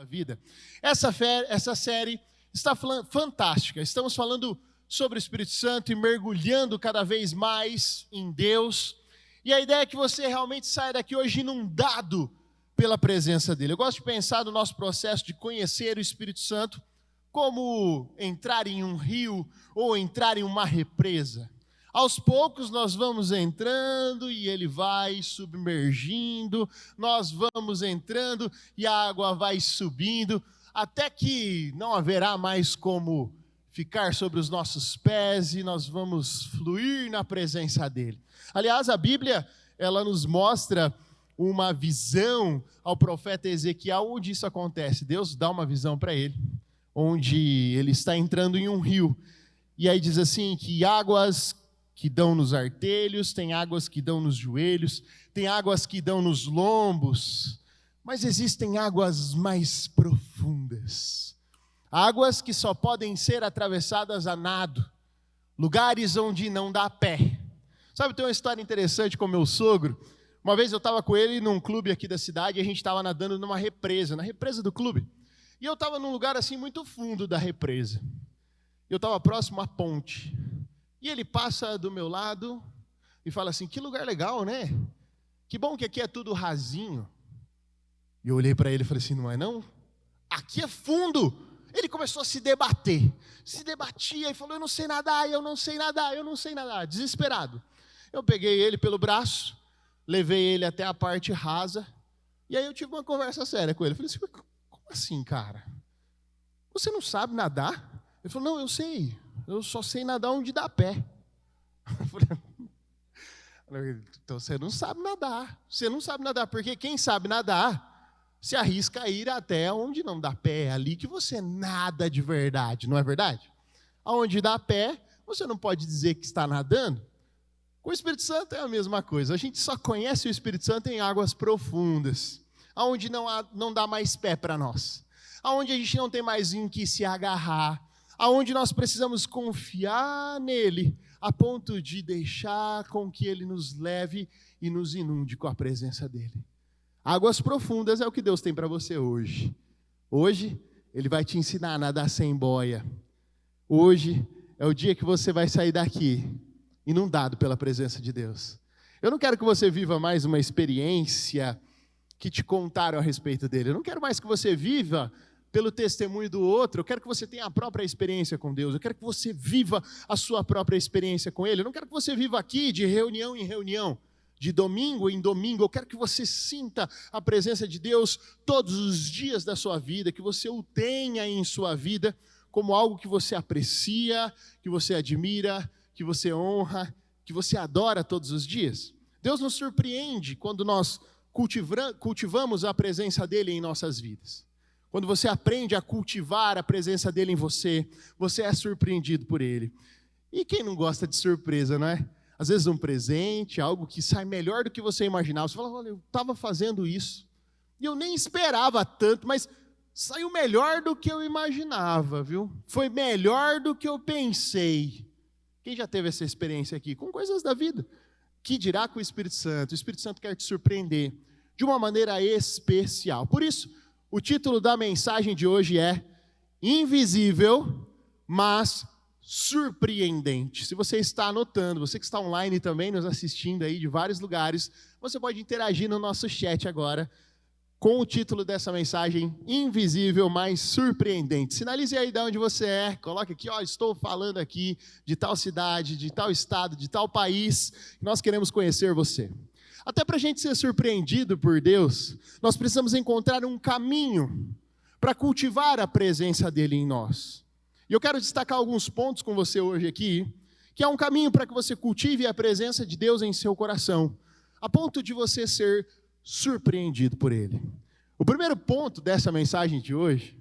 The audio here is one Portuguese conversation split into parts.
sua vida. Essa série está fantástica. Estamos falando sobre o Espírito Santo e mergulhando cada vez mais em Deus. E a ideia é que você realmente saia daqui hoje inundado pela presença dele. Eu gosto de pensar no nosso processo de conhecer o Espírito Santo como entrar em um rio ou entrar em uma represa. Aos poucos nós vamos entrando e ele vai submergindo, nós vamos entrando e a água vai subindo, até que não haverá mais como ficar sobre os nossos pés e nós vamos fluir na presença dele. Aliás, a Bíblia, ela nos mostra uma visão ao profeta Ezequiel, onde isso acontece. Deus dá uma visão para ele, onde ele está entrando em um rio. E aí diz assim, que águas que dão nos artelhos, tem águas que dão nos joelhos, tem águas que dão nos lombos, mas existem águas mais profundas. Águas que só podem ser atravessadas a nado, lugares onde não dá pé. Sabe, tem uma história interessante com meu sogro. Uma vez eu estava com ele num clube aqui da cidade e a gente estava nadando numa represa, na represa do clube. E eu estava num lugar assim muito fundo da represa. Eu estava próximo à ponte. E ele passa do meu lado e fala assim, que lugar legal, né? Que bom que aqui é tudo rasinho. E eu olhei para ele e falei assim, não é não? Aqui é fundo. Ele começou a se debater. Se debatia e falou, eu não sei nadar, eu não sei nadar, eu não sei nadar. Desesperado. Eu peguei ele pelo braço, levei ele até a parte rasa. E aí eu tive uma conversa séria com ele. Eu falei assim, como assim, cara? Você não sabe nadar? Ele falou, não, eu sei. Eu só sei nadar onde dá pé. Eu falei, então você não sabe nadar. Você não sabe nadar, porque quem sabe nadar se arrisca a ir até onde não dá pé. É ali que você nada de verdade, não é verdade? Aonde dá pé, você não pode dizer que está nadando. Com o Espírito Santo é a mesma coisa. A gente só conhece o Espírito Santo em águas profundas, aonde não dá mais pé para nós, aonde a gente não tem mais em que se agarrar, aonde nós precisamos confiar nele, a ponto de deixar com que ele nos leve e nos inunde com a presença dele. Águas profundas é o que Deus tem para você hoje. Hoje, ele vai te ensinar a nadar sem boia. Hoje é o dia que você vai sair daqui, inundado pela presença de Deus. Eu não quero que você viva mais uma experiência que te contaram a respeito dele. Eu não quero mais que você viva pelo testemunho do outro. Eu quero que você tenha a própria experiência com Deus. Eu quero que você viva a sua própria experiência com Ele. Eu não quero que você viva aqui de reunião em reunião, de domingo em domingo. Eu quero que você sinta a presença de Deus todos os dias da sua vida, que você o tenha em sua vida como algo que você aprecia, que você admira, que você honra, que você adora todos os dias. Deus nos surpreende quando nós cultivamos a presença dEle em nossas vidas. Quando você aprende a cultivar a presença dEle em você, você é surpreendido por Ele. E quem não gosta de surpresa, não é? Às vezes um presente, algo que sai melhor do que você imaginava. Você fala, olha, eu estava fazendo isso, e eu nem esperava tanto, mas saiu melhor do que eu imaginava, viu? Foi melhor do que eu pensei. Quem já teve essa experiência aqui? Com coisas da vida. Que dirá com o Espírito Santo? O Espírito Santo quer te surpreender de uma maneira especial. Por isso, o título da mensagem de hoje é Invisível, mas surpreendente. Se você está anotando, você que está online também, nos assistindo aí de vários lugares, você pode interagir no nosso chat agora com o título dessa mensagem, Invisível, mas surpreendente. Sinalize aí de onde você é, coloque aqui, estou falando aqui de tal cidade, de tal estado, de tal país, nós queremos conhecer você. Até para a gente ser surpreendido por Deus, nós precisamos encontrar um caminho para cultivar a presença dEle em nós. E eu quero destacar alguns pontos com você hoje aqui, que é um caminho para que você cultive a presença de Deus em seu coração, a ponto de você ser surpreendido por Ele. O primeiro ponto dessa mensagem de hoje,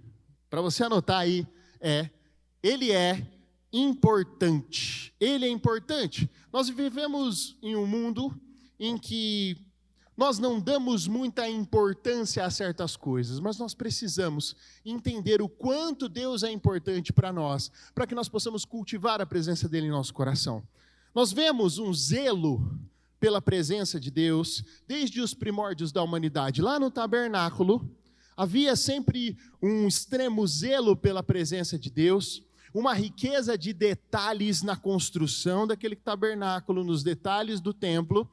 para você anotar aí, Ele é importante. Ele é importante. Nós vivemos em um mundo em que nós não damos muita importância a certas coisas, mas nós precisamos entender o quanto Deus é importante para nós, para que nós possamos cultivar a presença dEle em nosso coração. Nós vemos um zelo pela presença de Deus desde os primórdios da humanidade. Lá no tabernáculo, Havia sempre um extremo zelo pela presença de Deus, uma riqueza de detalhes na construção daquele tabernáculo, nos detalhes do templo,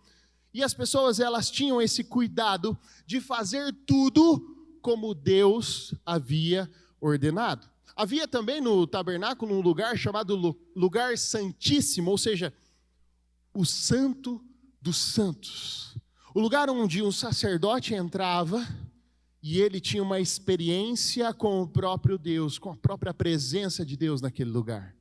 e as pessoas elas tinham esse cuidado de fazer tudo como Deus havia ordenado. Havia também no tabernáculo um lugar chamado lugar santíssimo, ou seja, o santo dos santos. O lugar onde um sacerdote entrava e ele tinha uma experiência com o próprio Deus, com a própria presença de Deus naquele lugar.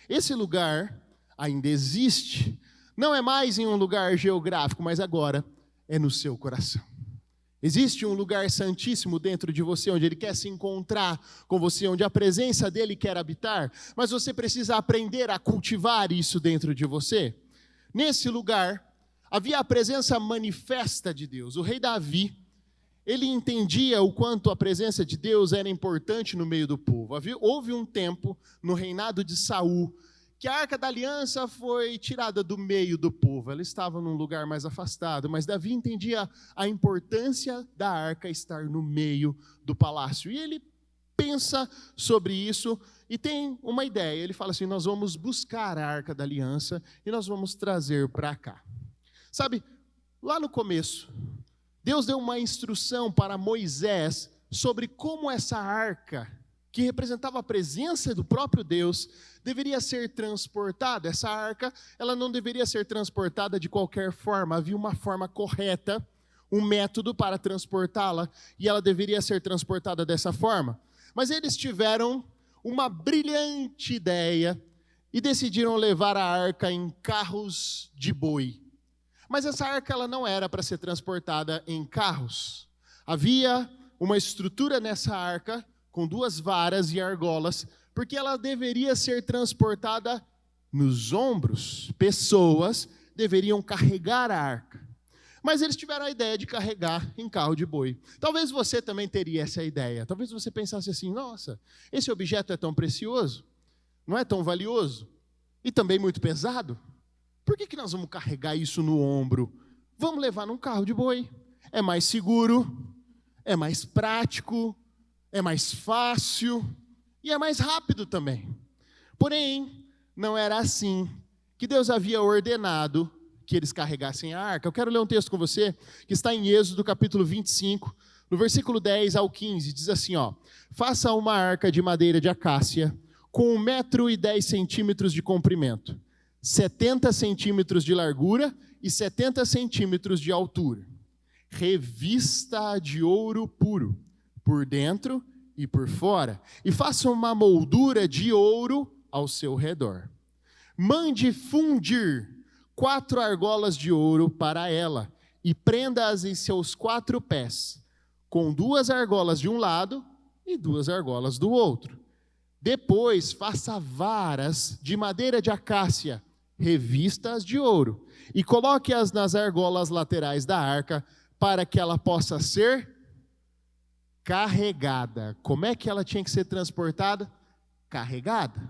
Esse lugar ainda existe, não é mais em um lugar geográfico, mas agora é no seu coração. Existe um lugar santíssimo dentro de você, onde Ele quer se encontrar com você, onde a presença dEle quer habitar, mas você precisa aprender a cultivar isso dentro de você. Nesse lugar, havia a presença manifesta de Deus. O rei Davi, ele entendia o quanto a presença de Deus era importante no meio do povo. Houve um tempo, no reinado de Saul, que a Arca da Aliança foi tirada do meio do povo, ela estava num lugar mais afastado, mas Davi entendia a importância da arca estar no meio do palácio, e ele pensa sobre isso e tem uma ideia, ele fala assim, nós vamos buscar a Arca da Aliança e nós vamos trazer para cá. Sabe, lá no começo, Deus deu uma instrução para Moisés sobre como essa arca, que representava a presença do próprio Deus, deveria ser transportada. Essa arca, ela não deveria ser transportada de qualquer forma, havia uma forma correta, um método para transportá-la, e ela deveria ser transportada dessa forma. Mas eles tiveram uma brilhante ideia e decidiram levar a arca em carros de boi. Mas essa arca ela não era para ser transportada em carros. Havia uma estrutura nessa arca, com 2 varas e argolas, porque ela deveria ser transportada nos ombros. Pessoas deveriam carregar a arca. Mas eles tiveram a ideia de carregar em carro de boi. Talvez você também teria essa ideia. Talvez você pensasse assim, nossa, esse objeto é tão precioso, não é tão valioso, e também muito pesado. Por que nós vamos carregar isso no ombro? Vamos levar num carro de boi. É mais seguro, é mais prático, é mais fácil e é mais rápido também. Porém, não era assim que Deus havia ordenado que eles carregassem a arca. Eu quero ler um texto com você que está em Êxodo capítulo 25, no versículo 10 ao 15, diz assim, faça uma arca de madeira de acácia com 1,10 m de comprimento, 70 centímetros de largura e 70 centímetros de altura. Revista de ouro puro, por dentro e por fora, e faça uma moldura de ouro ao seu redor. Mande fundir 4 argolas de ouro para ela, e prenda-as em seus 4 pés, com 2 argolas de um lado e 2 argolas do outro. Depois faça varas de madeira de acácia, revistas de ouro, e coloque-as nas argolas laterais da arca, para que ela possa ser carregada. Como é que ela tinha que ser transportada? Carregada.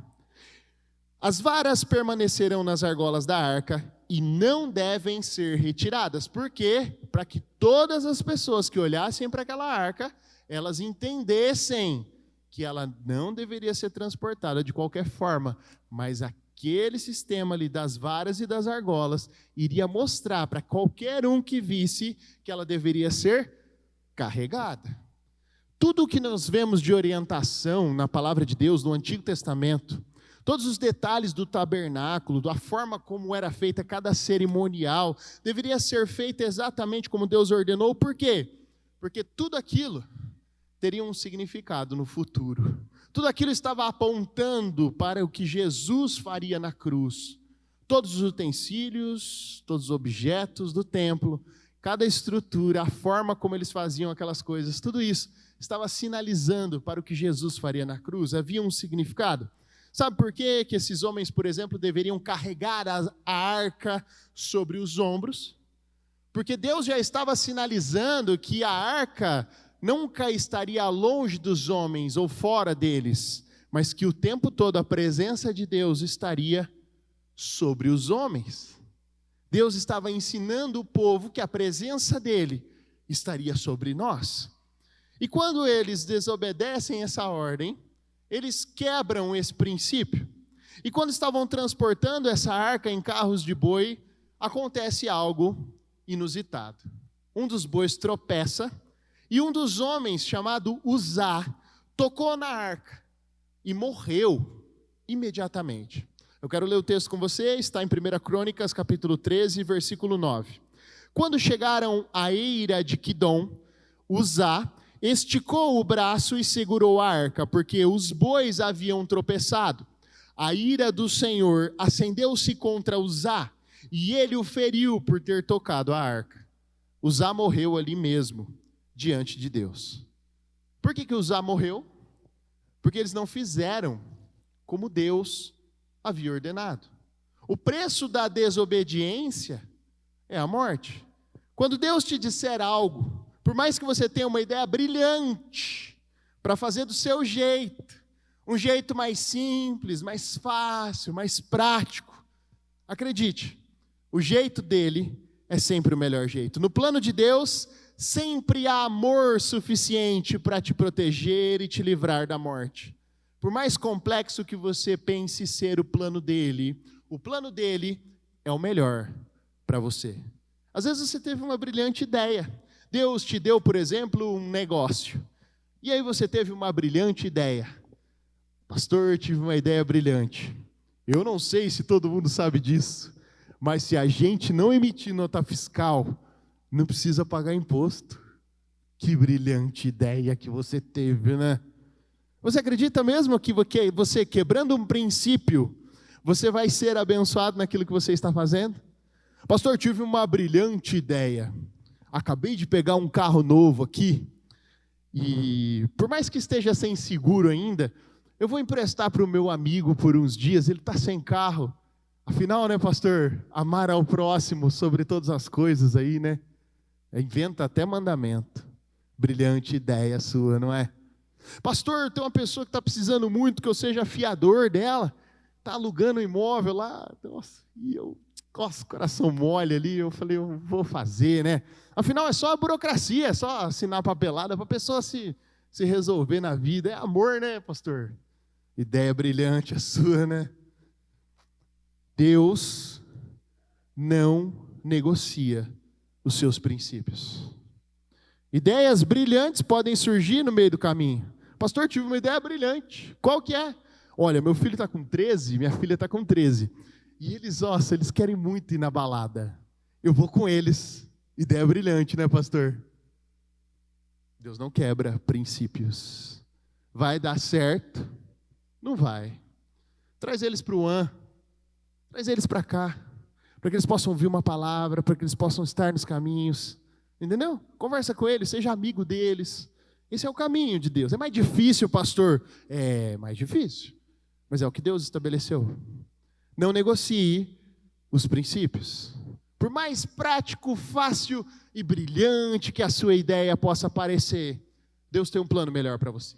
As varas permanecerão nas argolas da arca e não devem ser retiradas. Por quê? Para que todas as pessoas que olhassem para aquela arca, elas entendessem que ela não deveria ser transportada de qualquer forma, mas aquele sistema ali das varas e das argolas iria mostrar para qualquer um que visse que ela deveria ser carregada. Tudo o que nós vemos de orientação na palavra de Deus no Antigo Testamento, todos os detalhes do tabernáculo, da forma como era feita cada cerimonial, deveria ser feita exatamente como Deus ordenou. Por quê? Porque tudo aquilo teria um significado no futuro. Tudo aquilo estava apontando para o que Jesus faria na cruz. Todos os utensílios, todos os objetos do templo, cada estrutura, a forma como eles faziam aquelas coisas, tudo isso estava sinalizando para o que Jesus faria na cruz. Havia um significado. Sabe por quê que esses homens, por exemplo, deveriam carregar a arca sobre os ombros? Porque Deus já estava sinalizando que a arca nunca estaria longe dos homens ou fora deles, mas que o tempo todo a presença de Deus estaria sobre os homens. Deus estava ensinando o povo que a presença dele estaria sobre nós. E quando eles desobedecem essa ordem, eles quebram esse princípio. E quando estavam transportando essa arca em carros de boi, acontece algo inusitado. Um dos bois tropeça e um dos homens, chamado Uzá, tocou na arca e morreu imediatamente. Eu quero ler o texto com você, está em 1 Crônicas, capítulo 13, versículo 9. Quando chegaram à eira de Quidom, Uzá esticou o braço e segurou a arca, porque os bois haviam tropeçado. A ira do Senhor acendeu-se contra Uzá, e ele o feriu por ter tocado a arca. Uzá morreu ali mesmo, diante de Deus. Por que Uzá morreu? Porque eles não fizeram como Deus havia ordenado. O preço da desobediência é a morte. Quando Deus te disser algo, por mais que você tenha uma ideia brilhante para fazer do seu jeito, um jeito mais simples, mais fácil, mais prático, acredite, o jeito dele é sempre o melhor jeito. No plano de Deus, sempre há amor suficiente para te proteger e te livrar da morte. Por mais complexo que você pense ser o plano dele é o melhor para você. Às vezes você teve uma brilhante ideia. Deus te deu, por exemplo, um negócio. E aí você teve uma brilhante ideia. Pastor, tive uma ideia brilhante. Eu não sei se todo mundo sabe disso, mas se a gente não emitir nota fiscal, não precisa pagar imposto. Que brilhante ideia que você teve, né? Você acredita mesmo que você quebrando um princípio, você vai ser abençoado naquilo que você está fazendo? Pastor, tive uma brilhante ideia. Acabei de pegar um carro novo aqui e, por mais que esteja sem seguro ainda, eu vou emprestar para o meu amigo por uns dias, ele está sem carro. Afinal, né, pastor, amar ao próximo sobre todas as coisas aí, né? Inventa até mandamento. Brilhante ideia sua, não é? Pastor, tem uma pessoa que está precisando muito que eu seja fiador dela, está alugando um imóvel lá, nossa, coração mole ali, eu falei, eu vou fazer, né? Afinal, é só a burocracia, é só assinar a papelada para a pessoa se resolver na vida. É amor, né, pastor? Ideia brilhante a sua, né? Deus não negocia os seus princípios. Ideias brilhantes podem surgir no meio do caminho. Pastor, tive uma ideia brilhante. Qual que é? Olha, meu filho está com 13, minha filha está com 13. E eles querem muito ir na balada. Eu vou com eles. Ideia brilhante, né, pastor? Deus não quebra princípios. Vai dar certo? Não vai. Traz eles para o AN. Traz eles para cá. Para que eles possam ouvir uma palavra, para que eles possam estar nos caminhos. Entendeu? Conversa com eles, seja amigo deles. Esse é o caminho de Deus. É mais difícil, pastor? É mais difícil. Mas é o que Deus estabeleceu. Não negocie os princípios. Por mais prático, fácil e brilhante que a sua ideia possa parecer, Deus tem um plano melhor para você.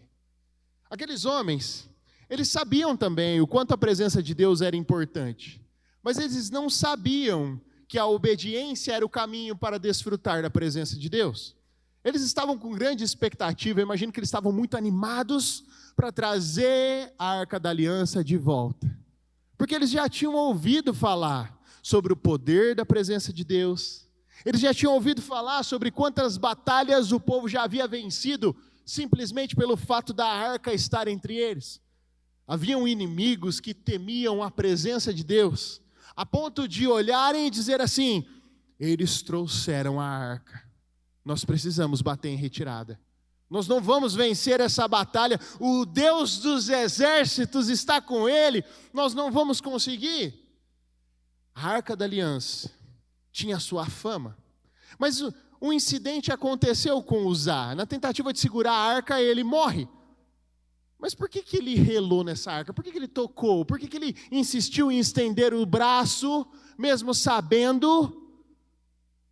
Aqueles homens, eles sabiam também o quanto a presença de Deus era importante. Mas eles não sabiam que a obediência era o caminho para desfrutar da presença de Deus. Eles estavam com grande expectativa, eu imagino que eles estavam muito animados para trazer a Arca da Aliança de volta. Porque eles já tinham ouvido falar sobre o poder da presença de Deus. Eles já tinham ouvido falar sobre quantas batalhas o povo já havia vencido, simplesmente pelo fato da arca estar entre eles. Haviam inimigos que temiam a presença de Deus, a ponto de olharem e dizer assim: eles trouxeram a arca, nós precisamos bater em retirada. Nós não vamos vencer essa batalha, o Deus dos exércitos está com ele, nós não vamos conseguir. A Arca da Aliança tinha sua fama, mas um incidente aconteceu com Uzá. Na tentativa de segurar a arca, ele morre. Mas por que ele relou nessa arca? Por que ele tocou? Por que ele insistiu em estender o braço, mesmo sabendo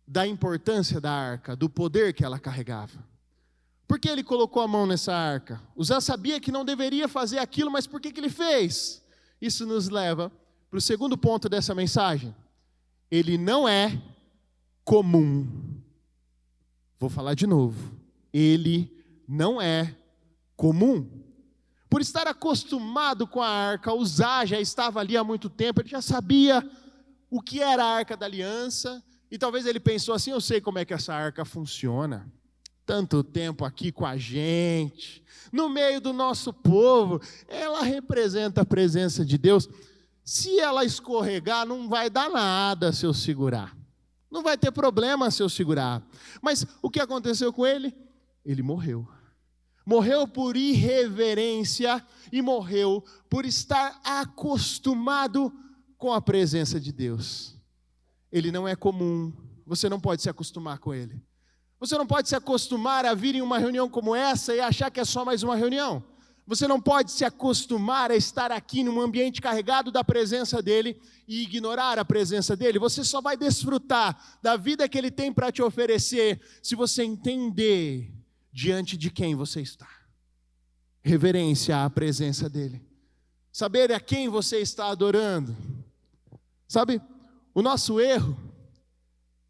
da importância da arca, do poder que ela carregava? Por que ele colocou a mão nessa arca? Uzá sabia que não deveria fazer aquilo, mas por que ele fez? Isso nos leva para o segundo ponto dessa mensagem. Ele não é comum. Vou falar de novo. Ele não é comum. Por estar acostumado com a arca, Uzá já estava ali há muito tempo, ele já sabia o que era a arca da aliança, e talvez ele pensou assim, eu sei como é que essa arca funciona. Tanto tempo aqui com a gente, no meio do nosso povo, ela representa a presença de Deus. Se ela escorregar, não vai dar nada se eu segurar. Não vai ter problema se eu segurar. Mas o que aconteceu com ele? Ele morreu. Morreu por irreverência e morreu por estar acostumado com a presença de Deus. Ele não é comum, você não pode se acostumar com ele. Você não pode se acostumar a vir em uma reunião como essa e achar que é só mais uma reunião. Você não pode se acostumar a estar aqui num ambiente carregado da presença dele e ignorar a presença dele. Você só vai desfrutar da vida que ele tem para te oferecer se você entender diante de quem você está. Reverência à presença dele. Saber a quem você está adorando. Sabe, o nosso erro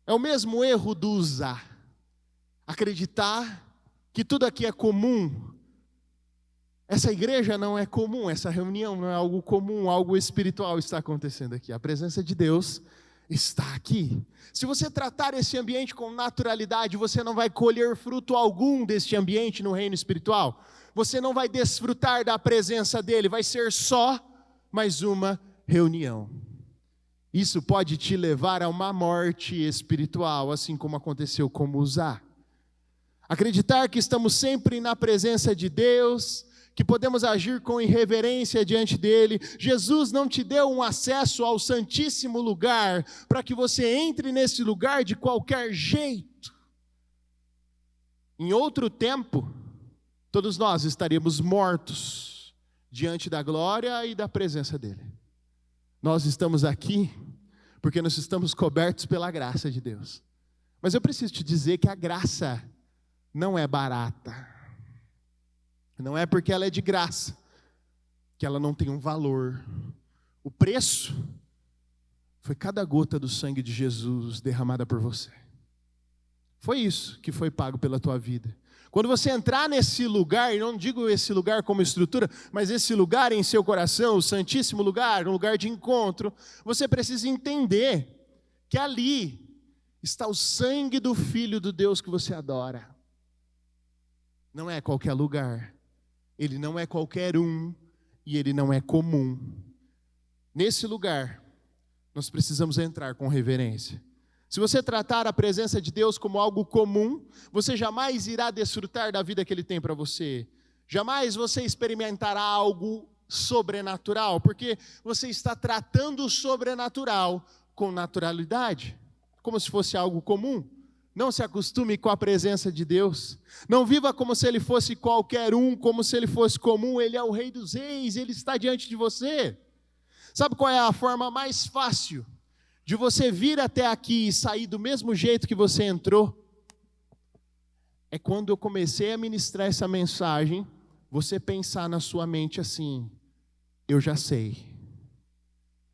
é o mesmo erro do Uzá. Acreditar que tudo aqui é comum. Essa igreja não é comum, essa reunião não é algo comum, algo espiritual está acontecendo aqui. A presença de Deus está aqui. Se você tratar esse ambiente com naturalidade, você não vai colher fruto algum deste ambiente no reino espiritual. Você não vai desfrutar da presença dele, vai ser só mais uma reunião. Isso pode te levar a uma morte espiritual, assim como aconteceu com Uzá. Acreditar que estamos sempre na presença de Deus, que podemos agir com irreverência diante dele. Jesus não te deu um acesso ao santíssimo lugar para que você entre nesse lugar de qualquer jeito. Em outro tempo, todos nós estaríamos mortos diante da glória e da presença dele. Nós estamos aqui porque nós estamos cobertos pela graça de Deus. Mas eu preciso te dizer que a graça não é barata. Não é porque ela é de graça que ela não tem um valor. O preço foi cada gota do sangue de Jesus derramada por você. Foi isso que foi pago pela tua vida. Quando você entrar nesse lugar, e não digo esse lugar como estrutura, mas esse lugar em seu coração, o santíssimo lugar, um lugar de encontro, você precisa entender que ali está o sangue do Filho do Deus que você adora. Não é qualquer lugar, ele não é qualquer um, e ele não é comum. Nesse lugar, nós precisamos entrar com reverência. Se você tratar a presença de Deus como algo comum, você jamais irá desfrutar da vida que ele tem para você. Jamais você experimentará algo sobrenatural, porque você está tratando o sobrenatural com naturalidade, como se fosse algo comum. Não se acostume com a presença de Deus. Não viva como se ele fosse qualquer um, como se ele fosse comum. Ele é o Rei dos Reis, ele está diante de você. Sabe qual é a forma mais fácil de você vir até aqui e sair do mesmo jeito que você entrou? É quando eu comecei a ministrar essa mensagem, você pensar na sua mente assim: eu já sei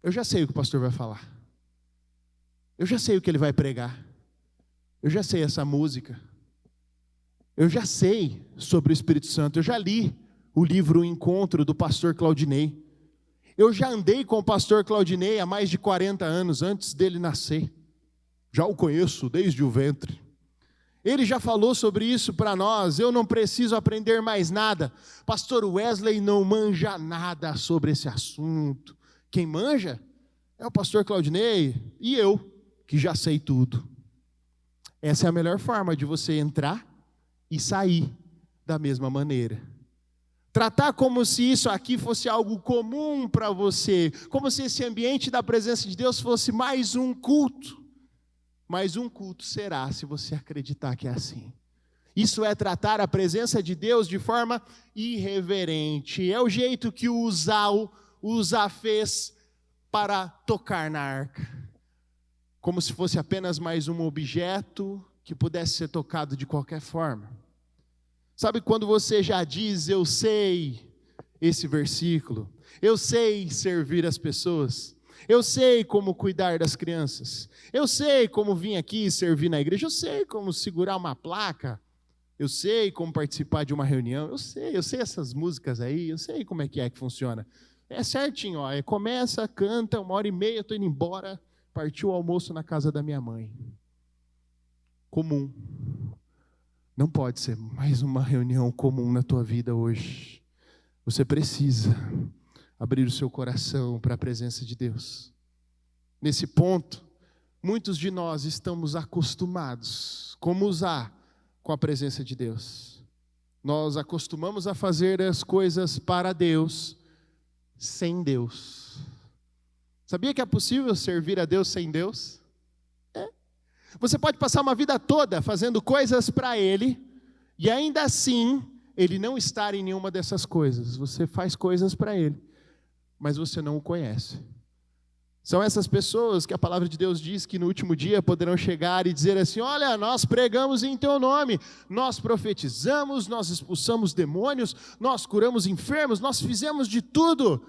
o que o pastor vai falar, eu já sei o que ele vai pregar, eu já sei essa música, eu já sei sobre o Espírito Santo, eu já li o livro O Encontro do pastor Claudinei, eu já andei com o pastor Claudinei há mais de 40 anos, antes dele nascer, já o conheço desde o ventre, ele já falou sobre isso para nós, eu não preciso aprender mais nada, pastor Wesley não manja nada sobre esse assunto, quem manja é o pastor Claudinei e eu, que já sei tudo. Essa é a melhor forma de você entrar e sair da mesma maneira. Tratar como se isso aqui fosse algo comum para você, como se esse ambiente da presença de Deus fosse mais um culto. Mais um culto será se você acreditar que é assim. Isso é tratar a presença de Deus de forma irreverente. É o jeito que o Uzá fez para tocar na arca. Como se fosse apenas mais um objeto que pudesse ser tocado de qualquer forma. Sabe quando você já diz, eu sei esse versículo, eu sei servir as pessoas, eu sei como cuidar das crianças, eu sei como vir aqui servir na igreja, eu sei como segurar uma placa, Eu sei como participar de uma reunião, eu sei essas músicas aí, eu sei como é que funciona. É certinho, ó, começa, canta, 1h30, eu estou indo embora, partiu o almoço na casa da minha mãe. Comum. Não pode ser mais uma reunião comum na tua vida hoje. Você precisa abrir o seu coração para a presença de Deus. Nesse ponto, muitos de nós estamos acostumados como usar com a presença de Deus. Nós acostumamos a fazer as coisas para Deus, sem Deus. Sabia que é possível servir a Deus sem Deus? É. Você pode passar uma vida toda fazendo coisas para Ele, e ainda assim, Ele não estar em nenhuma dessas coisas. Você faz coisas para Ele, mas você não o conhece. São essas pessoas que a palavra de Deus diz que no último dia poderão chegar e dizer assim: olha, nós pregamos em teu nome, nós profetizamos, nós expulsamos demônios, nós curamos enfermos, nós fizemos de tudo.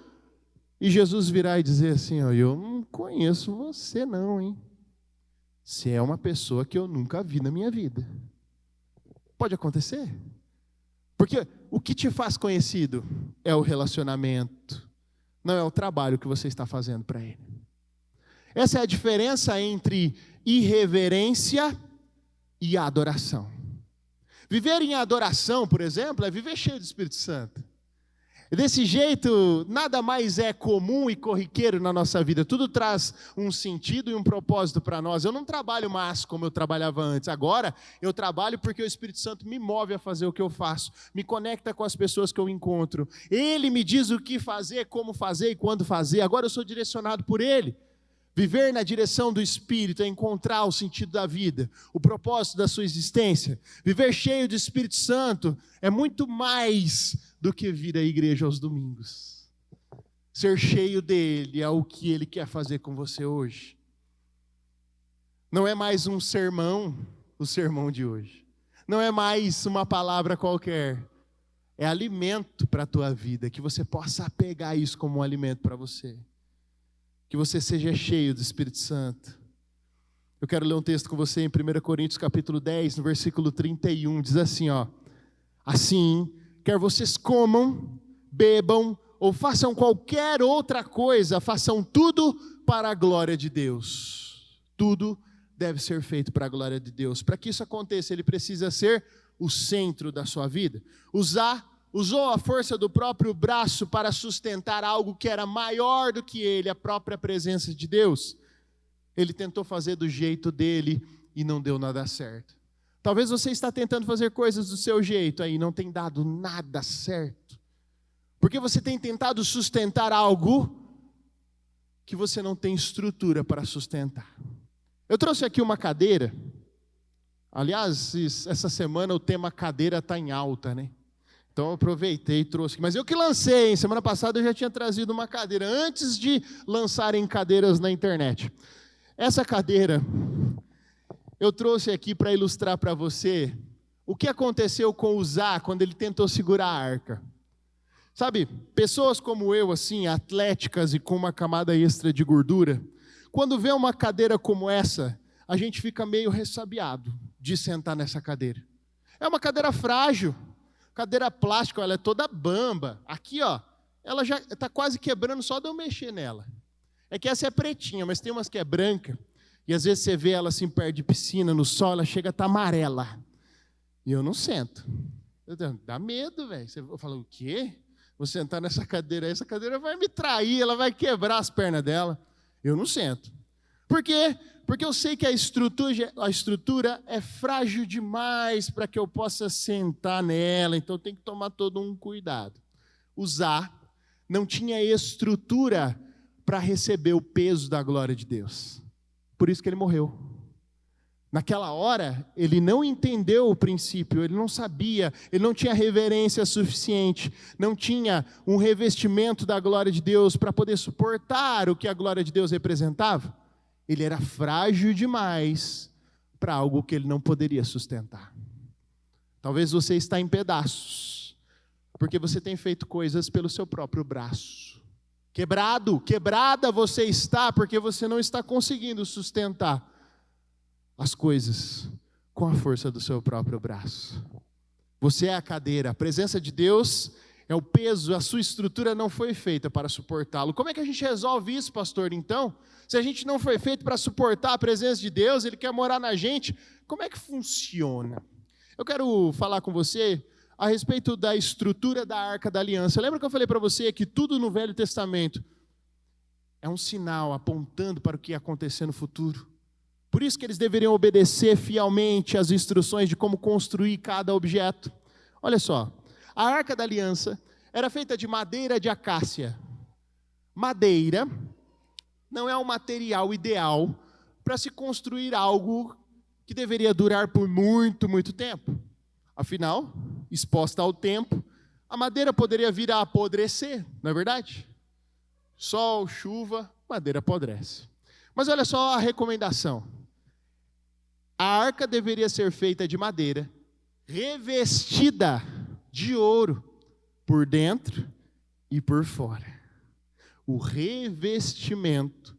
E Jesus virá e dizer assim: ó, eu não conheço você não, hein? Você é uma pessoa que eu nunca vi na minha vida. Pode acontecer? Porque o que te faz conhecido é o relacionamento, não é o trabalho que você está fazendo para Ele. Essa é a diferença entre irreverência e adoração. Viver em adoração, por exemplo, é viver cheio do Espírito Santo. Desse jeito, nada mais é comum e corriqueiro na nossa vida. Tudo traz um sentido e um propósito para nós. Eu não trabalho mais como eu trabalhava antes. Agora, eu trabalho porque o Espírito Santo me move a fazer o que eu faço. Me conecta com as pessoas que eu encontro. Ele me diz o que fazer, como fazer e quando fazer. Agora eu sou direcionado por Ele. Viver na direção do Espírito é encontrar o sentido da vida, o propósito da sua existência. Viver cheio do Espírito Santo é muito mais do que vir à igreja aos domingos. Ser cheio dele é o que ele quer fazer com você hoje. Não é mais um sermão, o sermão de hoje. Não é mais uma palavra qualquer. É alimento para a tua vida, que você possa pegar isso como um alimento para você. Que você seja cheio do Espírito Santo. Eu quero ler um texto com você em 1 Coríntios capítulo 10, no versículo 31, diz assim, ó: assim, quer vocês comam, bebam, ou façam qualquer outra coisa, façam tudo para a glória de Deus. Tudo deve ser feito para a glória de Deus. Para que isso aconteça, ele precisa ser o centro da sua vida. Usou a força do próprio braço para sustentar algo que era maior do que ele, a própria presença de Deus. Ele tentou fazer do jeito dele e não deu nada certo. Talvez você está tentando fazer coisas do seu jeito aí, não tem dado nada certo. Porque você tem tentado sustentar algo que você não tem estrutura para sustentar. Eu trouxe aqui uma cadeira. Aliás, essa semana o tema cadeira está em alta, né? Então eu aproveitei e trouxe. Mas eu que lancei, semana passada eu já tinha trazido uma cadeira, antes de lançarem cadeiras na internet. Essa cadeira, eu trouxe aqui para ilustrar para você o que aconteceu com o Zá quando ele tentou segurar a arca. Sabe, pessoas como eu, assim, atléticas e com uma camada extra de gordura, quando vê uma cadeira como essa, a gente fica meio ressabiado de sentar nessa cadeira. É uma cadeira frágil. Cadeira plástica, ela é toda bamba. Aqui, ó, ela já está quase quebrando só de eu mexer nela. É que essa é pretinha, mas tem umas que é branca. E às vezes você vê ela assim perto de piscina, no sol, ela chega a estar amarela. E eu não sento. Dá medo, velho. Eu falo, o quê? Vou sentar nessa cadeira aí, essa cadeira vai me trair, ela vai quebrar as pernas dela. Eu não sento. Por quê? Porque eu sei que a estrutura é frágil demais para que eu possa sentar nela, então tem que tomar todo um cuidado. O Zá não tinha estrutura para receber o peso da glória de Deus. Por isso que ele morreu. Naquela hora, ele não entendeu o princípio, ele não sabia, ele não tinha reverência suficiente, não tinha um revestimento da glória de Deus para poder suportar o que a glória de Deus representava. Ele era frágil demais para algo que ele não poderia sustentar. Talvez você está em pedaços, porque você tem feito coisas pelo seu próprio braço. Quebrada você está, porque você não está conseguindo sustentar as coisas com a força do seu próprio braço. Você é a cadeira. A presença de Deus é o peso, a sua estrutura não foi feita para suportá-lo. Como é que a gente resolve isso, pastor, então? Se a gente não foi feito para suportar a presença de Deus, Ele quer morar na gente, como é que funciona? Eu quero falar com você a respeito da estrutura da Arca da Aliança. Lembra que eu falei para você que tudo no Velho Testamento é um sinal apontando para o que ia acontecer no futuro? Por isso que eles deveriam obedecer fielmente às instruções de como construir cada objeto. Olha só, a Arca da Aliança era feita de madeira de acácia. Madeira não é o material ideal para se construir algo que deveria durar por muito, muito tempo. Afinal, exposta ao tempo, a madeira poderia vir a apodrecer, não é verdade? Sol, chuva, madeira apodrece. Mas olha só a recomendação. A arca deveria ser feita de madeira, revestida de ouro, por dentro e por fora. O revestimento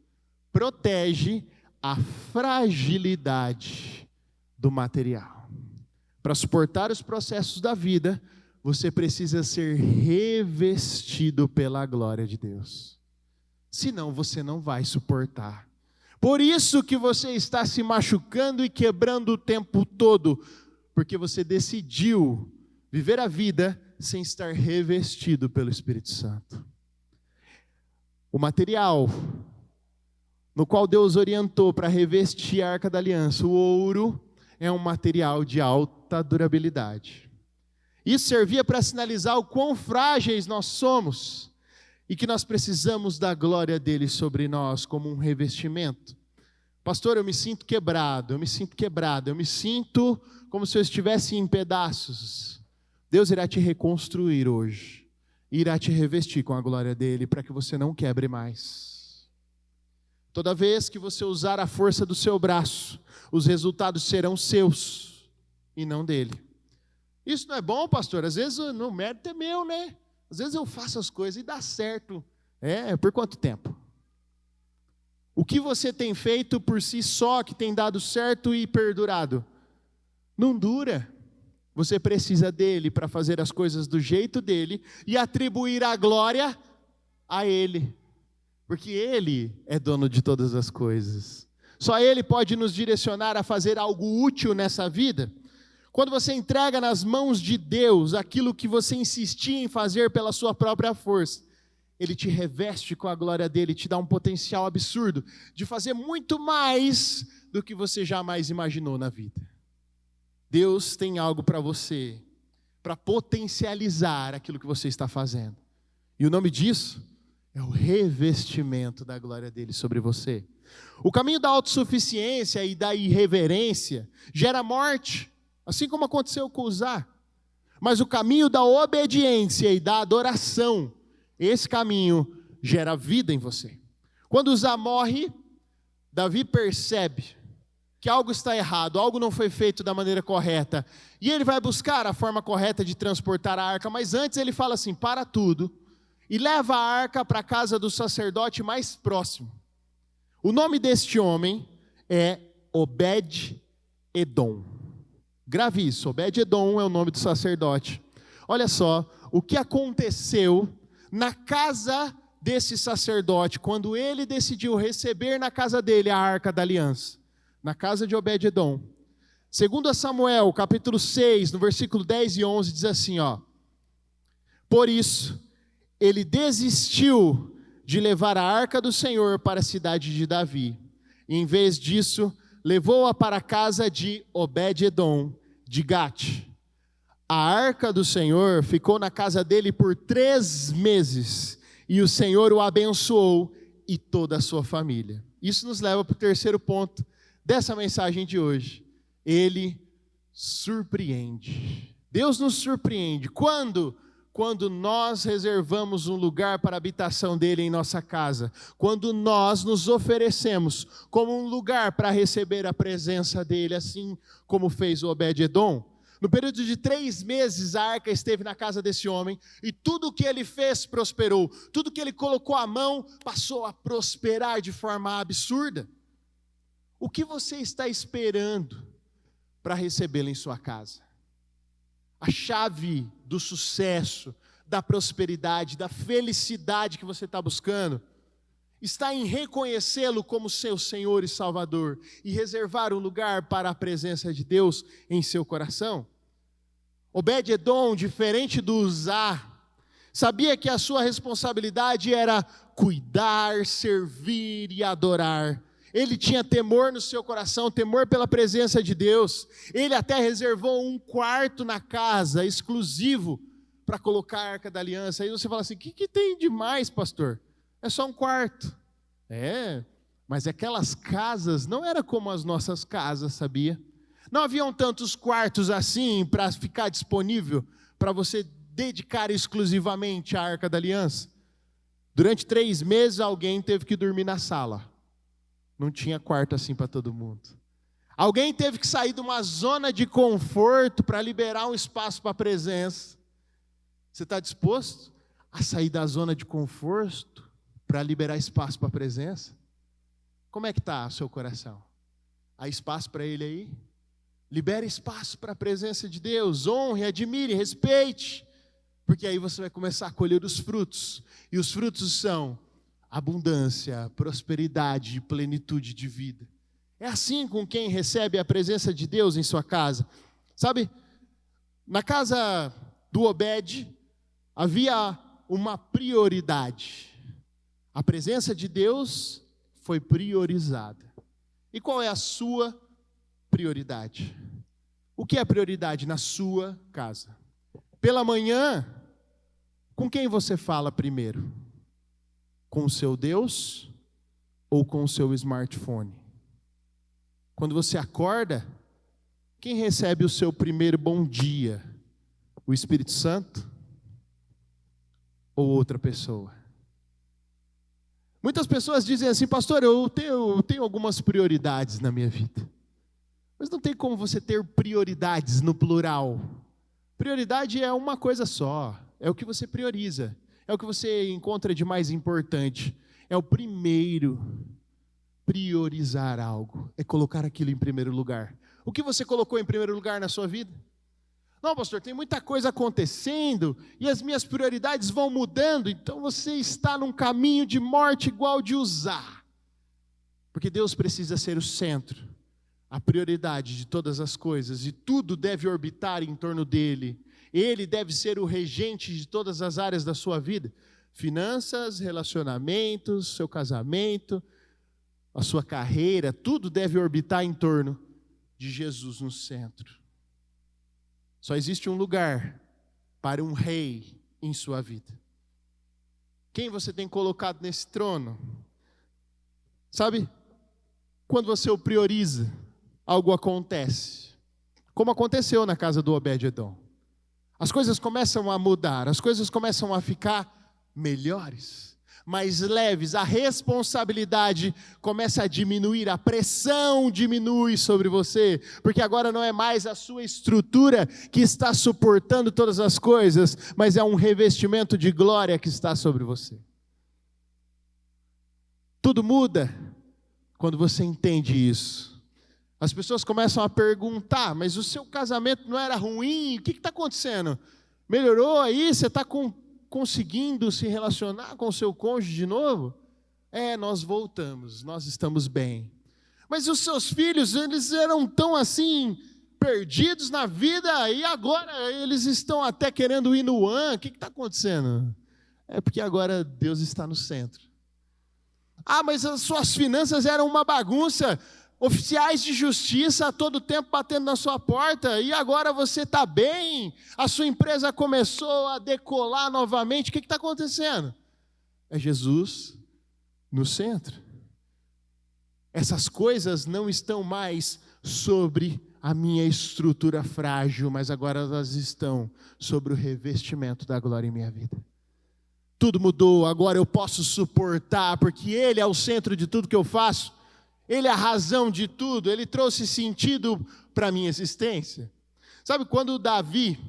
protege a fragilidade do material. Para suportar os processos da vida, você precisa ser revestido pela glória de Deus. Senão você não vai suportar. Por isso que você está se machucando e quebrando o tempo todo, porque você decidiu viver a vida sem estar revestido pelo Espírito Santo. O material no qual Deus orientou para revestir a Arca da Aliança, o ouro, é um material de alta durabilidade. Isso servia para sinalizar o quão frágeis nós somos e que nós precisamos da glória dele sobre nós como um revestimento. Pastor, eu me sinto quebrado, eu me sinto como se eu estivesse em pedaços. Deus irá te reconstruir hoje, irá te revestir com a glória dele para que você não quebre mais. Toda vez que você usar a força do seu braço, os resultados serão seus e não dele. Isso não é bom, pastor? Às vezes o mérito é meu, né? Às vezes eu faço as coisas e dá certo. Por quanto tempo? O que você tem feito por si só, que tem dado certo e perdurado? Não dura. Você precisa dele para fazer as coisas do jeito dele e atribuir a glória a ele. Porque ele é dono de todas as coisas. Só ele pode nos direcionar a fazer algo útil nessa vida. Quando você entrega nas mãos de Deus aquilo que você insistia em fazer pela sua própria força, ele te reveste com a glória dele, te dá um potencial absurdo de fazer muito mais do que você jamais imaginou na vida. Deus tem algo para você, para potencializar aquilo que você está fazendo. E o nome disso é o revestimento da glória dele sobre você. O caminho da autossuficiência e da irreverência gera morte, assim como aconteceu com Uzá. Mas o caminho da obediência e da adoração, esse caminho gera vida em você. Quando Uzá morre, Davi percebe que algo está errado, algo não foi feito da maneira correta. E ele vai buscar a forma correta de transportar a arca, mas antes ele fala assim, para tudo, e leva a arca para a casa do sacerdote mais próximo. O nome deste homem é Obed-Edom. Grave isso, Obed-Edom é o nome do sacerdote. Olha só, o que aconteceu na casa desse sacerdote, quando ele decidiu receber na casa dele a Arca da Aliança, na casa de Obed-Edom. Segundo Samuel, capítulo 6, no versículo 10 e 11, diz assim, por isso, ele desistiu de levar a arca do Senhor para a cidade de Davi. E, em vez disso, levou-a para a casa de Obed-Edom, de Gate. A arca do Senhor ficou na casa dele por 3 meses. E o Senhor o abençoou e toda a sua família. Isso nos leva para o terceiro ponto dessa mensagem de hoje. Ele surpreende. Deus nos surpreende. Quando nós reservamos um lugar para a habitação dele em nossa casa, quando nós nos oferecemos como um lugar para receber a presença dele, assim como fez o Obed-Edom, no período de 3 meses a arca esteve na casa desse homem, e tudo o que ele fez prosperou, tudo que ele colocou a mão passou a prosperar de forma absurda. O que você está esperando para recebê-lo em sua casa? A chave do sucesso, da prosperidade, da felicidade que você está buscando, está em reconhecê-lo como seu Senhor e Salvador e reservar um lugar para a presença de Deus em seu coração. Obed-edom, diferente do Uzá, sabia que a sua responsabilidade era cuidar, servir e adorar. Ele tinha temor no seu coração, temor pela presença de Deus. Ele até reservou um quarto na casa, exclusivo, para colocar a Arca da Aliança. Aí você fala assim, o que tem de mais, pastor? É só um quarto. Mas aquelas casas não eram como as nossas casas, sabia? Não haviam tantos quartos assim para ficar disponível para você dedicar exclusivamente à Arca da Aliança. Durante 3 meses alguém teve que dormir na sala. Não tinha quarto assim para todo mundo. Alguém teve que sair de uma zona de conforto para liberar um espaço para a presença. Você está disposto a sair da zona de conforto para liberar espaço para a presença? Como é que está o seu coração? Há espaço para ele aí? Libere espaço para a presença de Deus. Honre, admire, respeite. Porque aí você vai começar a colher os frutos. E os frutos são abundância, prosperidade e plenitude de vida. É assim com quem recebe a presença de Deus em sua casa. Sabe, na casa do Obed havia uma prioridade. A presença de Deus foi priorizada. E qual é a sua prioridade? O que é prioridade na sua casa? Pela manhã, com quem você fala primeiro? Com o seu Deus ou com o seu smartphone? Quando você acorda, quem recebe o seu primeiro bom dia? O Espírito Santo ou outra pessoa? Muitas pessoas dizem assim, pastor, eu tenho algumas prioridades na minha vida. Mas não tem como você ter prioridades no plural. Prioridade é uma coisa só, é o que você prioriza. É o que você encontra de mais importante. É o primeiro. Priorizar algo. É colocar aquilo em primeiro lugar. O que você colocou em primeiro lugar na sua vida? Não, pastor, tem muita coisa acontecendo e as minhas prioridades vão mudando. Então você está num caminho de morte igual de Uzá. Porque Deus precisa ser o centro, a prioridade de todas as coisas. E tudo deve orbitar em torno dele. Ele deve ser o regente de todas as áreas da sua vida. Finanças, relacionamentos, seu casamento, a sua carreira, tudo deve orbitar em torno de Jesus no centro. Só existe um lugar para um rei em sua vida. Quem você tem colocado nesse trono? Sabe, quando você o prioriza, algo acontece. Como aconteceu na casa do Obed-edom. As coisas começam a mudar, as coisas começam a ficar melhores, mais leves, a responsabilidade começa a diminuir, a pressão diminui sobre você, porque agora não é mais a sua estrutura que está suportando todas as coisas, mas é um revestimento de glória que está sobre você. Tudo muda quando você entende isso. As pessoas começam a perguntar, mas o seu casamento não era ruim? O que está acontecendo? Melhorou aí? Você está conseguindo se relacionar com o seu cônjuge de novo? Nós voltamos, nós estamos bem. Mas os seus filhos, eles eram tão assim, perdidos na vida, e agora eles estão até querendo ir no O que está acontecendo? É porque agora Deus está no centro. Mas as suas finanças eram uma bagunça, oficiais de justiça a todo tempo batendo na sua porta, e agora você está bem, a sua empresa começou a decolar novamente, o que está acontecendo? É Jesus no centro. Essas coisas não estão mais sobre a minha estrutura frágil, mas agora elas estão sobre o revestimento da glória em minha vida. Tudo mudou, agora eu posso suportar, porque Ele é o centro de tudo que eu faço. Ele é a razão de tudo, Ele trouxe sentido para a minha existência. Sabe, quando Davi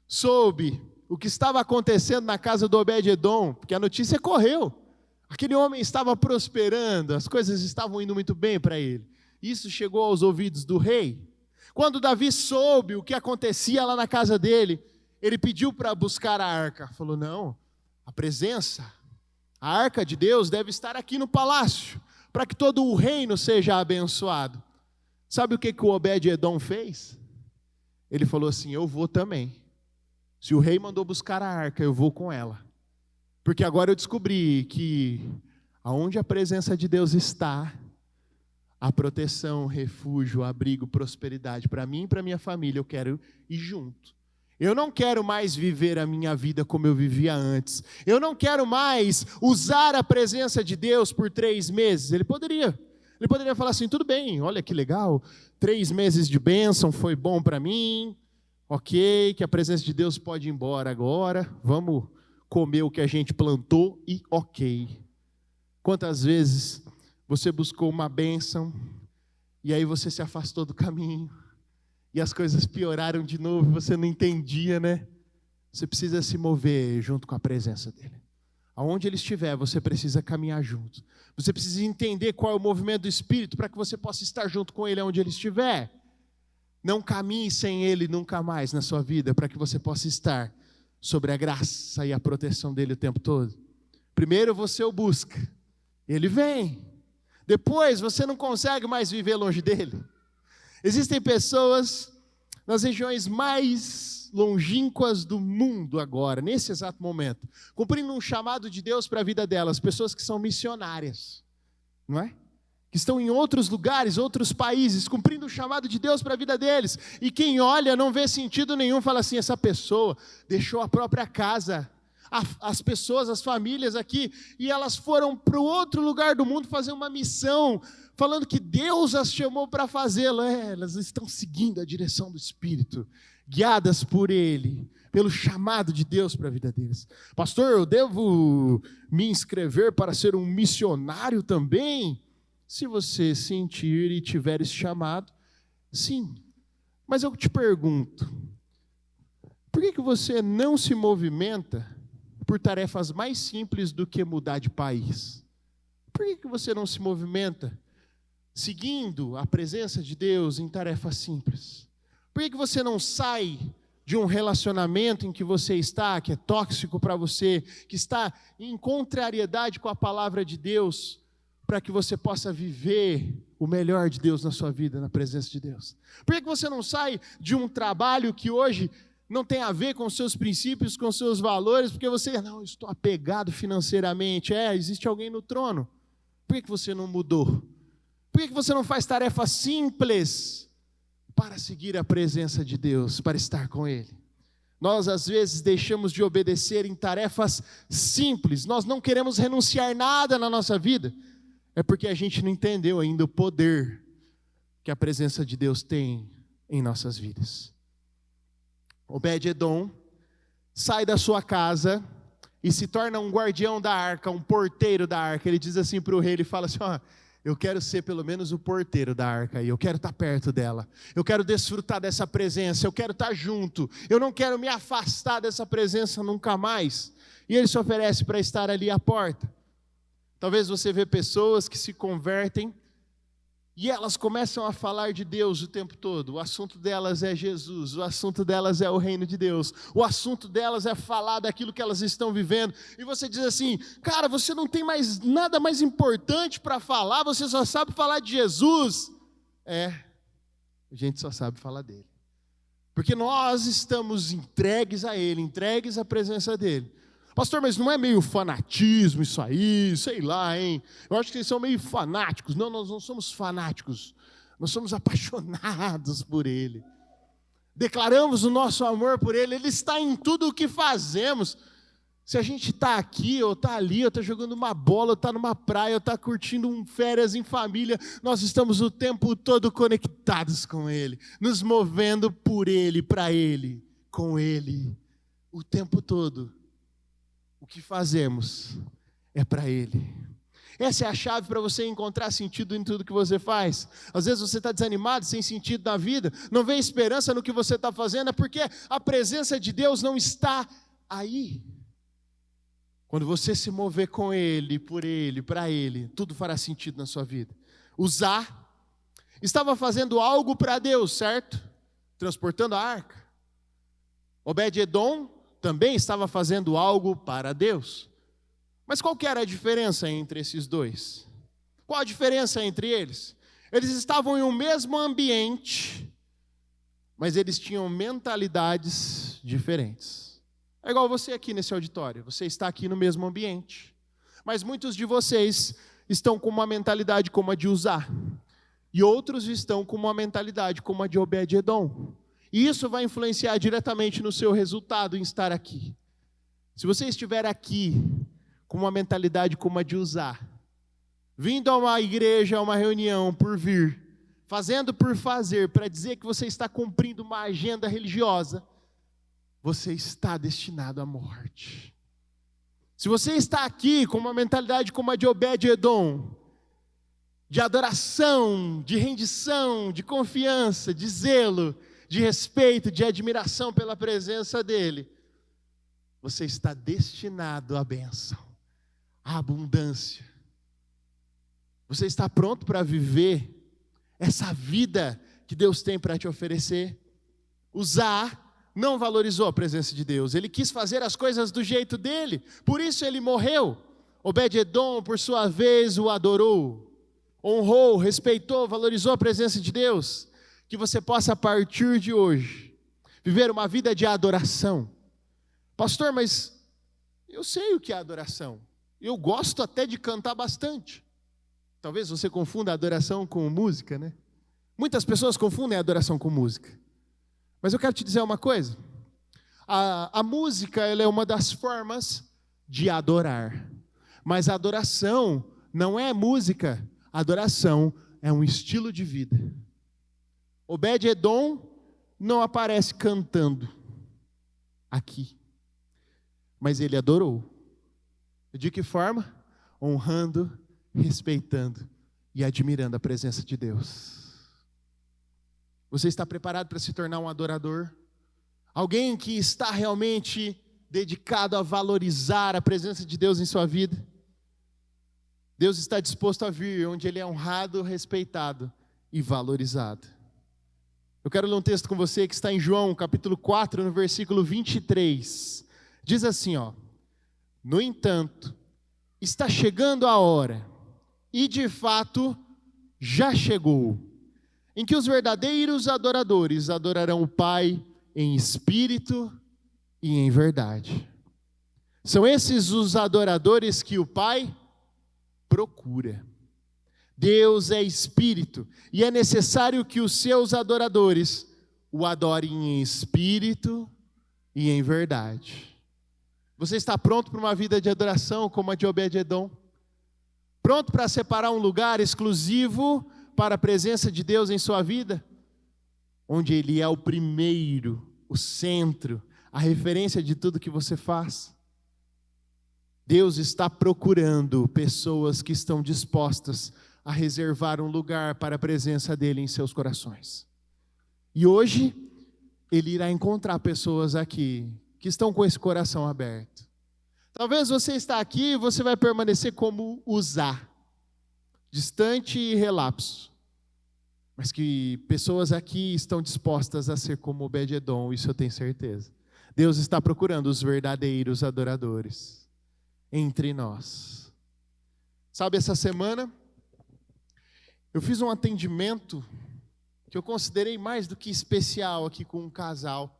soube o que estava acontecendo na casa do Obed-edom, porque a notícia correu, aquele homem estava prosperando, as coisas estavam indo muito bem para ele. Isso chegou aos ouvidos do rei. Quando Davi soube o que acontecia lá na casa dele, ele pediu para buscar a arca. Falou, não, a presença, a arca de Deus deve estar aqui no palácio, para que todo o reino seja abençoado. Sabe o que o Obed-Edom fez? Ele falou assim, eu vou também. Se o rei mandou buscar a arca, eu vou com ela. Porque agora eu descobri que aonde a presença de Deus está, a proteção, refúgio, abrigo, prosperidade, para mim e para minha família, eu quero ir junto. Eu não quero mais viver a minha vida como eu vivia antes. Eu não quero mais usar a presença de Deus por 3 meses. Ele poderia falar assim, tudo bem, olha que legal, 3 meses de bênção foi bom para mim, ok, que a presença de Deus pode ir embora agora, vamos comer o que a gente plantou e ok. Quantas vezes você buscou uma bênção e aí você se afastou do caminho e as coisas pioraram de novo, você não entendia, né? Você precisa se mover junto com a presença dele. Aonde ele estiver, você precisa caminhar junto. Você precisa entender qual é o movimento do Espírito para que você possa estar junto com ele onde ele estiver. Não caminhe sem ele nunca mais na sua vida, para que você possa estar sobre a graça e a proteção dele o tempo todo. Primeiro você o busca, ele vem. Depois você não consegue mais viver longe dele. Existem pessoas nas regiões mais longínquas do mundo agora, nesse exato momento, cumprindo um chamado de Deus para a vida delas, pessoas que são missionárias, não é? Que estão em outros lugares, outros países, cumprindo o chamado de Deus para a vida deles, e quem olha não vê sentido nenhum, fala assim, essa pessoa deixou a própria casa, as pessoas, as famílias aqui, e elas foram para o outro lugar do mundo fazer uma missão, falando que Deus as chamou para fazê-lo. Elas estão seguindo a direção do Espírito, guiadas por Ele, pelo chamado de Deus para a vida deles. Pastor, eu devo me inscrever para ser um missionário também? Se você sentir e tiver esse chamado, sim. Mas eu te pergunto, por que você não se movimenta por tarefas mais simples do que mudar de país? Por que você não se movimenta seguindo a presença de Deus em tarefas simples? Por que você não sai de um relacionamento em que você está, que é tóxico para você, que está em contrariedade com a palavra de Deus, para que você possa viver o melhor de Deus na sua vida, na presença de Deus? Por que você não sai de um trabalho que hoje não tem a ver com os seus princípios, com os seus valores, porque você, não, estou apegado financeiramente, existe alguém no trono? Por que você não mudou? Por que você não faz tarefas simples para seguir a presença de Deus, para estar com Ele? Nós às vezes deixamos de obedecer em tarefas simples, nós não queremos renunciar nada na nossa vida, é porque a gente não entendeu ainda o poder que a presença de Deus tem em nossas vidas. Obed-Edom sai da sua casa e se torna um guardião da arca, um porteiro da arca. Ele diz assim para o rei, ele fala assim, eu quero ser pelo menos o porteiro da arca, eu quero estar perto dela, eu quero desfrutar dessa presença, eu quero estar junto, eu não quero me afastar dessa presença nunca mais. E ele se oferece para estar ali à porta. Talvez você vê pessoas que se convertem e elas começam a falar de Deus o tempo todo. O assunto delas é Jesus, o assunto delas é o reino de Deus, o assunto delas é falar daquilo que elas estão vivendo. E você diz assim, cara, você não tem mais nada mais importante para falar, você só sabe falar de Jesus. A gente só sabe falar dele. Porque nós estamos entregues a Ele, entregues à presença dele. Pastor, mas não é meio fanatismo isso aí, sei lá, hein? Eu acho que eles são meio fanáticos. Não, nós não somos fanáticos, nós somos apaixonados por Ele. Declaramos o nosso amor por Ele, Ele está em tudo o que fazemos. Se a gente está aqui, ou está ali, ou está jogando uma bola, ou está numa praia, ou está curtindo férias em família, nós estamos o tempo todo conectados com Ele, nos movendo por Ele, para Ele, com Ele, o tempo todo. O que fazemos é para Ele. Essa é a chave para você encontrar sentido em tudo que você faz. Às vezes você está desanimado, sem sentido na vida, não vê esperança no que você está fazendo, é porque a presença de Deus não está aí. Quando você se mover com Ele, por Ele, para Ele, tudo fará sentido na sua vida. Usar estava fazendo algo para Deus, certo? Transportando a arca. Obed-edom também estava fazendo algo para Deus. Mas qual que era a diferença entre esses dois? Qual a diferença entre eles? Eles estavam em um mesmo ambiente, mas eles tinham mentalidades diferentes. É igual você aqui nesse auditório. Você está aqui no mesmo ambiente, mas muitos de vocês estão com uma mentalidade como a de Uzá, e outros estão com uma mentalidade como a de Obed-edom. E isso vai influenciar diretamente no seu resultado em estar aqui. Se você estiver aqui com uma mentalidade como a de Uzá, vindo a uma igreja, a uma reunião por vir, fazendo por fazer, para dizer que você está cumprindo uma agenda religiosa, você está destinado à morte. Se você está aqui com uma mentalidade como a de Obed-edom, de adoração, de rendição, de confiança, de zelo, de respeito, de admiração pela presença dele, você está destinado à bênção, à abundância. Você está pronto para viver essa vida que Deus tem para te oferecer? Uzá não valorizou a presença de Deus, ele quis fazer as coisas do jeito dele, por isso ele morreu. Obed-edom, por sua vez, o adorou, honrou, respeitou, valorizou a presença de Deus. Que você possa, a partir de hoje, viver uma vida de adoração. Pastor, mas eu sei o que é adoração. Eu gosto até de cantar bastante. Talvez você confunda a adoração com música, né? Muitas pessoas confundem a adoração com música. Mas eu quero te dizer uma coisa. A música, ela é uma das formas de adorar. Mas a adoração não é música. A adoração é um estilo de vida. Obed-edom não aparece cantando aqui, mas ele adorou. De que forma? Honrando, respeitando e admirando a presença de Deus. Você está preparado para se tornar um adorador? Alguém que está realmente dedicado a valorizar a presença de Deus em sua vida? Deus está disposto a vir onde Ele é honrado, respeitado e valorizado. Eu quero ler um texto com você que está em João, capítulo 4, no versículo 23. Diz assim, ó: no entanto, está chegando a hora, e de fato já chegou, em que os verdadeiros adoradores adorarão o Pai em espírito e em verdade. São esses os adoradores que o Pai procura. Deus é espírito, e é necessário que os seus adoradores o adorem em espírito e em verdade. Você está pronto para uma vida de adoração como a de Obed-edom? Pronto para separar um lugar exclusivo para a presença de Deus em sua vida? Onde Ele é o primeiro, o centro, a referência de tudo que você faz? Deus está procurando pessoas que estão dispostas a reservar um lugar para a presença dEle em seus corações. E hoje, Ele irá encontrar pessoas aqui que estão com esse coração aberto. Talvez você está aqui e você vai permanecer como Uzá, distante e relapso. Mas que pessoas aqui estão dispostas a ser como Obed-edom, isso eu tenho certeza. Deus está procurando os verdadeiros adoradores entre nós. Sabe, essa semana eu fiz um atendimento que eu considerei mais do que especial aqui com um casal.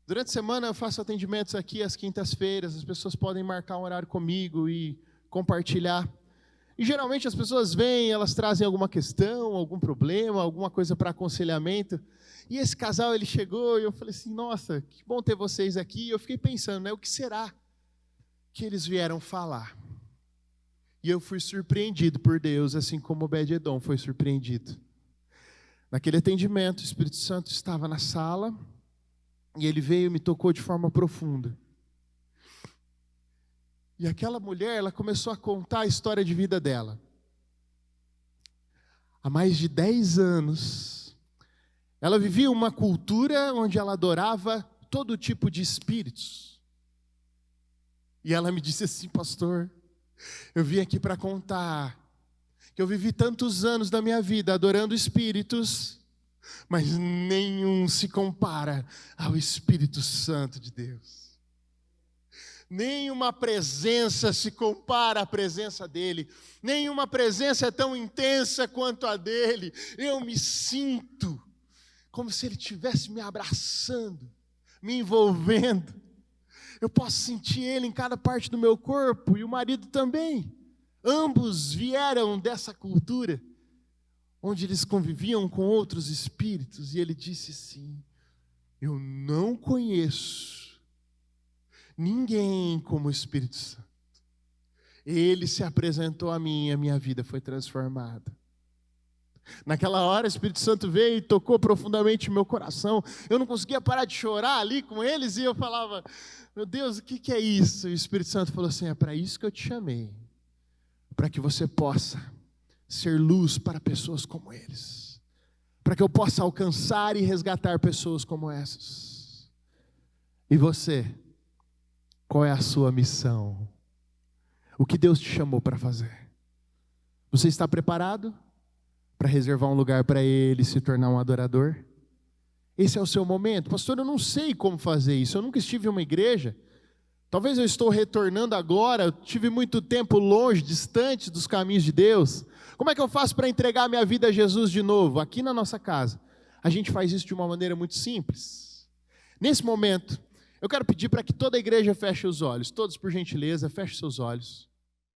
Durante a semana eu faço atendimentos aqui às quintas-feiras, as pessoas podem marcar um horário comigo e compartilhar. E geralmente as pessoas vêm, elas trazem alguma questão, algum problema, alguma coisa para aconselhamento. E esse casal, ele chegou e eu falei assim, nossa, que bom ter vocês aqui. E eu fiquei pensando, né, o que será que eles vieram falar? E eu fui surpreendido por Deus, assim como Obed-edom foi surpreendido. Naquele atendimento, o Espírito Santo estava na sala e ele veio e me tocou de forma profunda. E aquela mulher, ela começou a contar a história de vida dela. Há mais de 10 anos, ela vivia uma cultura onde ela adorava todo tipo de espíritos. E ela me disse assim, pastor, eu vim aqui para contar que eu vivi tantos anos da minha vida adorando espíritos, mas nenhum se compara ao Espírito Santo de Deus. Nenhuma presença se compara à presença dele. Nenhuma presença é tão intensa quanto a dele. Eu me sinto como se ele estivesse me abraçando, me envolvendo. Eu posso sentir ele em cada parte do meu corpo, e o marido também. Ambos vieram dessa cultura, onde eles conviviam com outros espíritos. E ele disse assim: eu não conheço ninguém como o Espírito Santo. Ele se apresentou a mim e a minha vida foi transformada. Naquela hora o Espírito Santo veio e tocou profundamente o meu coração. Eu não conseguia parar de chorar ali com eles, e eu falava: meu Deus, o que é isso? E o Espírito Santo falou assim: é para isso que eu te chamei, para que você possa ser luz para pessoas como eles, para que eu possa alcançar e resgatar pessoas como essas. E você? Qual é a sua missão? O que Deus te chamou para fazer? Você está preparado para reservar um lugar para Ele e se tornar um adorador? Esse é o seu momento. Pastor, eu não sei como fazer isso. Eu nunca estive em uma igreja. Talvez eu estou retornando agora. Eu tive muito tempo longe, distante dos caminhos de Deus. Como é que eu faço para entregar minha vida a Jesus de novo? Aqui na nossa casa, a gente faz isso de uma maneira muito simples. Nesse momento, eu quero pedir para que toda a igreja feche os olhos. Todos, por gentileza, fechem seus olhos.